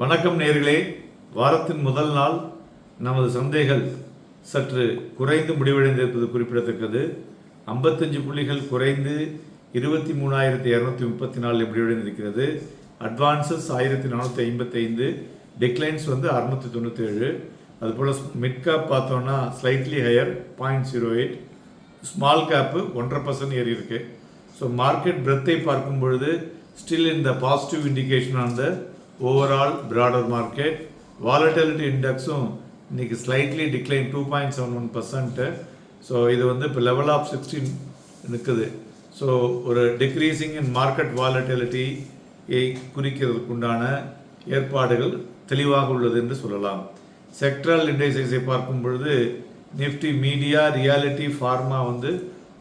வணக்கம் நேர்களே. வாரத்தின் முதல் நாள் நமது சந்தைகள் சற்று குறைந்து முடிவடைந்திருப்பது குறிப்பிடத்தக்கது. 55 புள்ளிகள் குறைந்து 23,234 முடிவடைந்திருக்கிறது. Advances 1455, declines 697. அதுபோல் மிட் கேப் பார்த்தோன்னா ஸ்லைட்லி ஹையர் 0.08, ஸ்மால் கேப்பு 1.5% ஏறி இருக்கு. ஸோ மார்க்கெட் பிரெத்தை பார்க்கும் பொழுது ஸ்டில் இந்த positive indication on the overall broader market. Volatility இண்டெக்ஸும் இன்னைக்கு ஸ்லைட்லி டிக்ளைன் 2.71%. ஸோ இது இப்போ லெவல் ஆஃப் 16 நிற்குது. ஸோ ஒரு டிக்ரீசிங் இன் மார்க்கெட் வாலட்டிலிட்டியை குறிக்கிறதுக்கு உண்டான ஏற்பாடுகள் தெளிவாக உள்ளது என்று சொல்லலாம். செக்ட்ரல் இண்டைசஸை பார்க்கும் பொழுது Nifty media, realty, pharma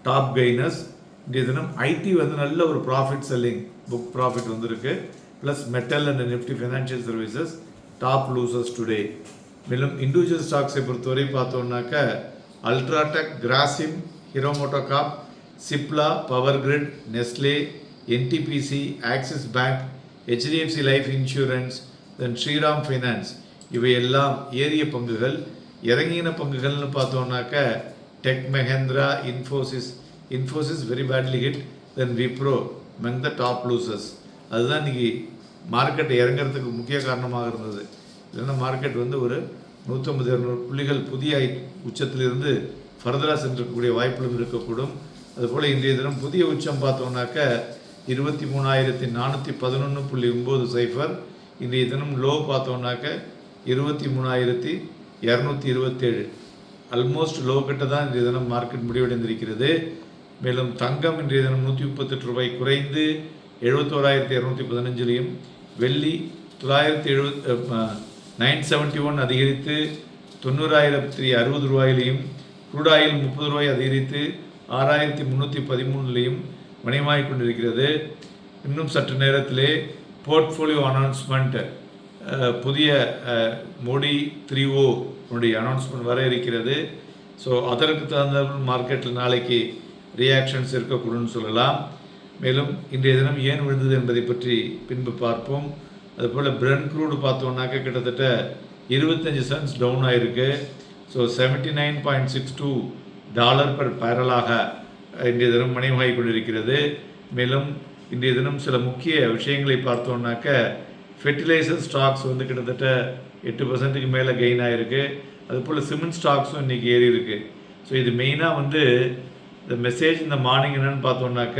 top gainers. இன்றைய தினம் ஐடி நல்ல ஒரு ப்ராஃபிட் செல்லிங், புக் ப்ராஃபிட் வந்திருக்கு. Plus metal and Nifty financial services top losers today. மேலும் இண்டிவிஜுவல் ஸ்டாக்ஸை பொறுத்தவரை பார்த்தோம்னாக்க UltraTech, Grasim, Hero MotoCorp, Cipla, Power Grid, Nestle, NTPC, Axis Bank, HDFC Life Insurance, then Shriram Finance இவையெல்லாம் ஏறிய பங்குகள். இறங்கின பங்குகள்னு பார்த்தோம்னாக்க Tech Mahindra, Infosys very badly hit, then Wipro among the top losers. அதுதான் இன்றைக்கி மார்க்கெட் இறங்கிறதுக்கு முக்கிய காரணமாக இருந்தது. இல்லைன்னா மார்க்கெட் ஒரு 150-200 புள்ளிகள் புதிய உச்சத்திலிருந்து ஃபர்தராக சென்றிருக்கக்கூடிய வாய்ப்புகளும் இருக்கக்கூடும். அதுபோல் இன்றைய தினம் புதிய உச்சம் பார்த்தோம்னாக்க 23,411.90. இன்றைய தினம் லோ பார்த்தோம்னாக்க 23,227. ஆல்மோஸ்ட் லோ கிட்ட தான் இன்றைய தினம் மார்க்கெட் முடிவடைந்திருக்கிறது. மேலும் தங்கம் இன்றைய தினம் 138 ரூபாய் குறைந்து 71,215, வெள்ளி 971 அதிகரித்து 90,060 ரூபாயிலையும், குரூடாயில் 30 ரூபாய் அதிகரித்து 6,313 வணிகமாகிக் கொண்டிருக்கிறது. இன்னும் சற்று நேரத்திலே போர்ட்ஃபோலியோ அனௌன்ஸ்மெண்ட், புதிய மோடி 3.0 அனௌன்ஸ்மெண்ட் வர இருக்கிறது. ஸோ அதற்கு தகுந்த மார்க்கெட்டில் நாளைக்கு ரியாக்ஷன்ஸ் இருக்கக்கூடும்னு சொல்லலாம். மேலும் இன்றைய தினம் ஏன் விழுந்தது என்பதை பற்றி பின்பு பார்ப்போம். அதுபோல் பிரெண்ட் க்ரூடு பார்த்தோம்னாக்க கிட்டத்தட்ட 25 சென்ட்ஸ் டவுன் ஆகிருக்கு. ஸோ $79.62 per பேரலாக இன்றைய தினம் வணிகமாகி கொண்டிருக்கிறது. மேலும் இன்றைய தினம் சில முக்கிய விஷயங்களை பார்த்தோம்னாக்க ஃபெர்டிலைசர் ஸ்டாக்ஸ் கிட்டத்தட்ட 8% மேலே கெயின் ஆகிருக்கு. அதுபோல் சிமெண்ட் ஸ்டாக்ஸும் இன்றைக்கி ஏறி இருக்குது. ஸோ இது மெயினாக இந்த மெசேஜ் இந்த மார்னிங் என்னென்னு பார்த்தோம்னாக்க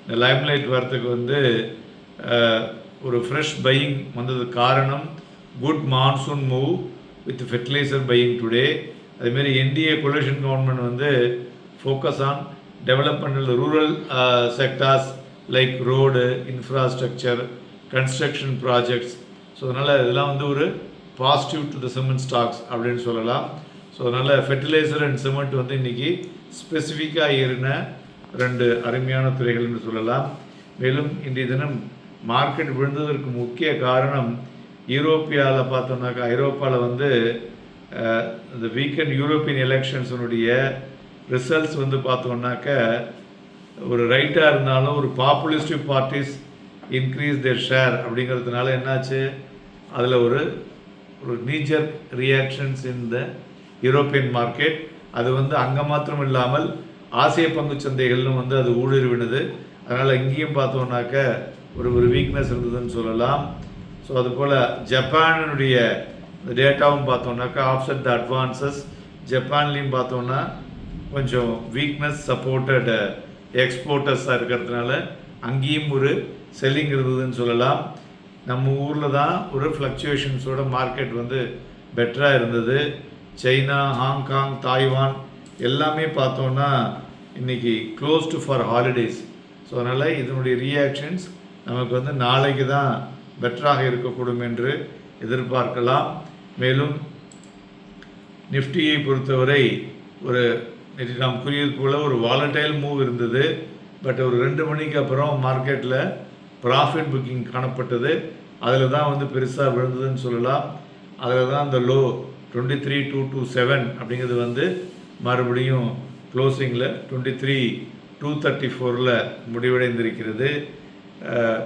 இந்த லைம்லைட் வரத்துக்கு ஒரு ஃப்ரெஷ் பையிங் வந்ததுக்கு காரணம் good monsoon move with fertiliser buying today. அதுமாரி NDA coalition government focus on development rural sectors like road, infrastructure, construction projects. So அதனால் இதெல்லாம் ஒரு positive to the cement stocks அப்படின்னு சொல்லலாம். ஸோ அதனால் ஃபெர்டிலைசர் அண்ட் சிமெண்ட் இன்றைக்கி ஸ்பெசிஃபிக்காக ஏறின 2 அருமையான துறைகள் என்று சொல்லலாம். மேலும் இன்றைய தினம் மார்க்கெட் விழுந்ததற்கு முக்கிய காரணம் யூரோப்பியாவில் பார்த்தோம்னாக்கா ஐரோப்பாவில் இந்த வீக்கெண்ட் யூரோப்பியன் எலெக்ஷன்ஸனுடைய ரிசல்ட்ஸ் பார்த்தோம்னாக்க ஒரு ரைட்டாக இருந்தாலும் ஒரு populist parties increase their share அப்படிங்கிறதுனால என்னாச்சு, அதில் ஒரு knee jerk reactions in the European market. அது அங்கே மாத்திரம் இல்லாமல் ஆசிய பங்கு சந்தைகளும் அது ஊடுருவினது. அதனால் இங்கேயும் பார்த்தோம்னாக்க ஒரு வீக்னஸ் இருந்ததுன்னு சொல்லலாம். ஸோ அதுபோல் ஜப்பானுடைய டேட்டாவும் பார்த்தோம்னாக்கா ஆஃப்செட் த அட்வான்சஸ். ஜப்பான்லேயும் பார்த்தோன்னா கொஞ்சம் வீக்னஸ் சப்போர்ட்டட் எக்ஸ்போர்ட்டர்ஸாக இருக்கிறதுனால அங்கேயும் ஒரு செல்லிங் இருந்ததுன்னு சொல்லலாம். நம்ம ஊரில் தான் ஒரு ஃப்ளக்சுவேஷன்ஸோட மார்க்கெட் பெட்டராக இருந்தது. சைனா, ஹாங்காங், தாய்வான் எல்லாமே பார்த்தோன்னா இன்றைக்கி க்ளோஸ்டு ஃபார் ஹாலிடேஸ். ஸோ அதனால் இதனுடைய ரியாக்ஷன்ஸ் நமக்கு நாளைக்கு தான் பெட்டராக இருக்கக்கூடும் என்று எதிர்பார்க்கலாம். மேலும் நிஃப்டியை பொறுத்தவரை நாம் கூறியது போல் ஒரு வாலட்டைல் மூவ் இருந்தது. பட் ஒரு 2 மணிக்கு அப்புறம் மார்க்கெட்டில் ப்ராஃபிட் புக்கிங் காணப்பட்டது. அதில் தான் பெருசாக விழுந்ததுன்னு சொல்லலாம். அதில் தான் அந்த லோ 23,227 அப்படிங்கிறது மறுபடியும் க்ளோசிங்கில் 23,234 முடிவடைந்திருக்கிறது.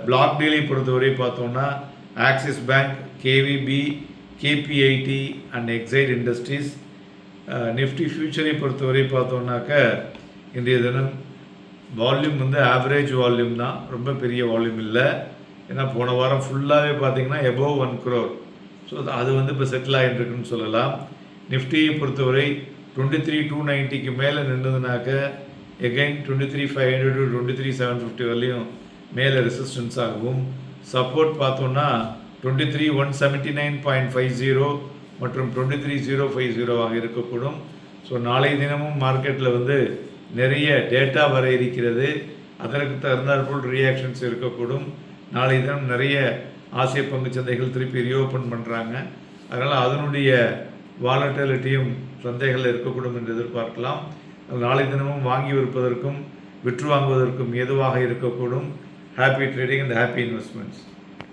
பிளாக் டீலை பொறுத்தவரை பார்த்தோம்னா Axis Bank, KVB, KPIT and Exide Industries. Nifty ஃபியூச்சரை பொறுத்தவரை பார்த்தோம்னாக்க இன்றைய தினம் வால்யூம் வந்து ஆவரேஜ் வால்யூம் தான், ரொம்ப பெரிய வால்யூம் இல்லை. ஏன்னா போன வாரம் ஃபுல்லாகவே பார்த்தீங்கன்னா எபோவ் 1 crore. ஸோ அது வந்து இப்போ செட்டில் ஆகிட்டுருக்குன்னு சொல்லலாம். நிஃப்டியை பொறுத்தவரை 23,290க்கு மேலே நின்றுதுனாக்க எகைன் 23,500 to 23,750 வரலையும் மேலே ரெசிஸ்டன்ஸ் ஆகும். சப்போர்ட் பார்த்தோன்னா 23,179.50 மற்றும் 23,050 இருக்கக்கூடும். ஸோ நாளை தினமும் மார்க்கெட்டில் வந்து நிறைய டேட்டா வர இருக்கிறது. அதற்கு தகுந்தாற்போல் ரியாக்ஷன்ஸ் இருக்கக்கூடும். நாளை தினம் நிறைய ஆசிய பங்குச்சந்தைகள் திருப்பி ரீஓப்பன் பண்ணுறாங்க. அதனால் அதனுடைய வாலட்டிலிட்டியும் சந்தைகள் இருக்கக்கூடும் என்று எதிர்பார்க்கலாம். நாளை தினமும் வாங்கி விற்பதற்கும் விற்று வாங்குவதற்கும் ஏதுவாக இருக்கக்கூடும். Happy trading and happy investments.